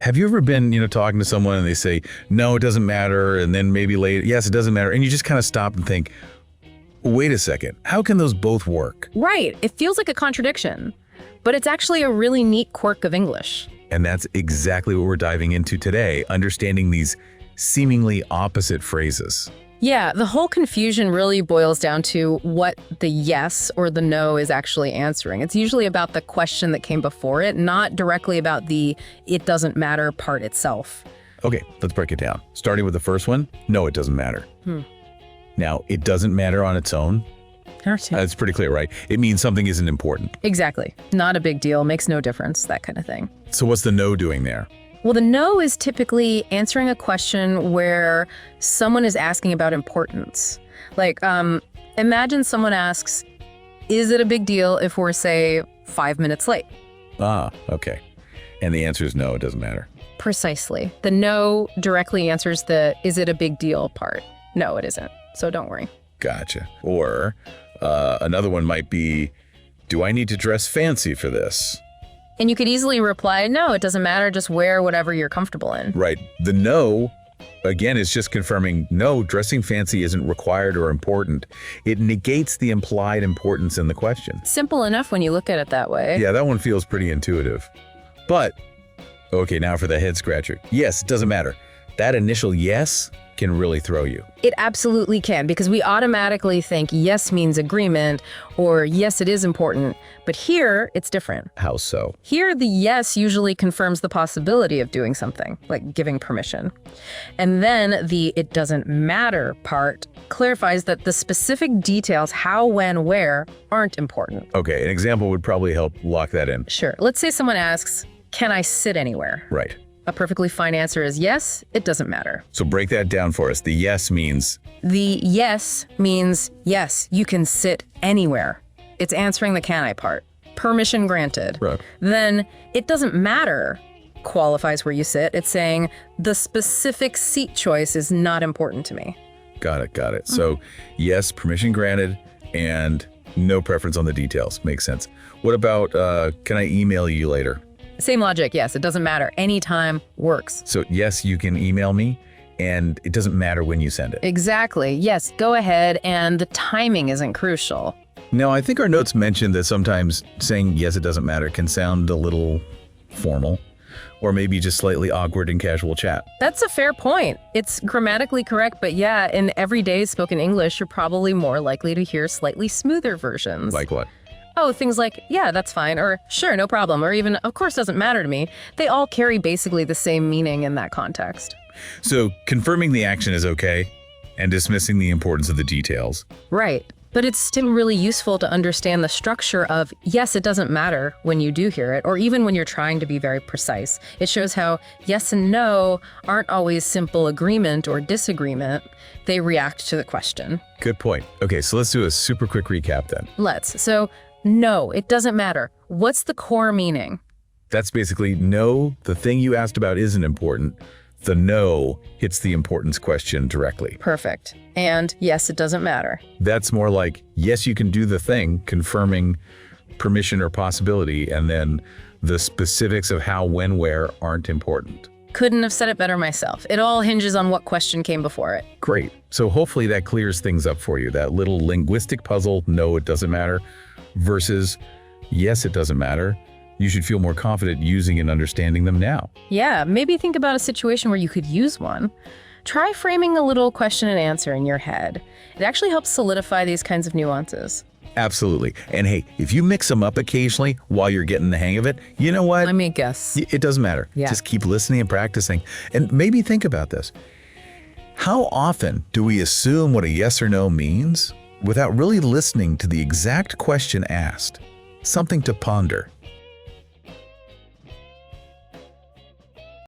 Have you ever been, talking to someone and they say, no, it doesn't matter, and then maybe later, yes, it doesn't matter, and you just kind of stop and think, wait a second, how can those both work? Right. It feels like a contradiction, but it's actually a really neat quirk of English. And that's exactly what we're diving into today, understanding these seemingly opposite phrases. Yeah, the whole confusion really boils down to what the yes or the no is actually answering. It's usually about the question that came before it, not directly about the it doesn't matter part itself. Okay, let's break it down. Starting with the first one, no, it doesn't matter. Now, it doesn't matter on its own. That's pretty clear, right? It means something isn't important. Exactly. Not a big deal, makes no difference, that kind of thing. So what's the no doing there? Well, the no is typically answering a question where someone is asking about importance. Like, imagine someone asks, is it a big deal if we're, say, 5 minutes late? Ah, okay. And the answer is no, it doesn't matter. Precisely. The no directly answers the is it a big deal part. No, it isn't. So don't worry. Gotcha. Or another one might be, do I need to dress fancy for this? And you could easily reply, no, it doesn't matter. Just wear whatever you're comfortable in. Right. The no, again, is just confirming, no, dressing fancy isn't required or important. It negates the implied importance in the question. Simple enough when you look at it that way. Yeah, that one feels pretty intuitive. But, okay, now for the head scratcher. Yes, it doesn't matter. That initial yes can really throw you. It absolutely can, because we automatically think yes means agreement or yes, it is important. But here, it's different. How so? Here, the yes usually confirms the possibility of doing something, like giving permission. And then the it doesn't matter part clarifies that the specific details, how, when, where, aren't important. Okay, an example would probably help lock that in. Sure. Let's say someone asks, can I sit anywhere? Right. A perfectly fine answer is yes, it doesn't matter. So break that down for us. The yes means? The yes means yes, you can sit anywhere. It's answering the can I part. Permission granted. Right. Then it doesn't matter qualifies where you sit. It's saying the specific seat choice is not important to me. Got it, got it. So yes, permission granted, and no preference on the details. Makes sense. What about, can I email you later? Same logic, yes, it doesn't matter. Anytime works. So yes, you can email me, and it doesn't matter when you send it. Exactly, yes, go ahead, and the timing isn't crucial. Now, I think our notes mentioned that sometimes saying yes, it doesn't matter can sound a little formal, or maybe just slightly awkward in casual chat. That's a fair point. It's grammatically correct, but yeah, in everyday spoken English, you're probably more likely to hear slightly smoother versions. Like what? Oh, things like, yeah, that's fine, or sure, no problem, or even, of course, doesn't matter to me. They all carry basically the same meaning in that context. So confirming the action is okay, and dismissing the importance of the details. Right. But it's still really useful to understand the structure of, yes, it doesn't matter when you do hear it, or even when you're trying to be very precise. It shows how yes and no aren't always simple agreement or disagreement. They react to the question. Good point. Okay, so let's do a super quick recap then. Let's. So, no, it doesn't matter. What's the core meaning? That's basically, no, the thing you asked about isn't important. The no hits the importance question directly. Perfect. And yes, it doesn't matter. That's more like, yes, you can do the thing, confirming permission or possibility, and then the specifics of how, when, where aren't important. Couldn't have said it better myself. It all hinges on what question came before it. Great. So hopefully that clears things up for you. That little linguistic puzzle, no, it doesn't matter, versus yes, it doesn't matter. You should feel more confident using and understanding them now. Yeah, maybe think about a situation where you could use one. Try framing a little question and answer in your head. It actually helps solidify these kinds of nuances. Absolutely. And hey, if you mix them up occasionally while you're getting the hang of it, you know what? Let me guess. It doesn't matter. Yeah. Just keep listening and practicing. And maybe think about this. How often do we assume what a yes or no means without really listening to the exact question asked? Something to ponder.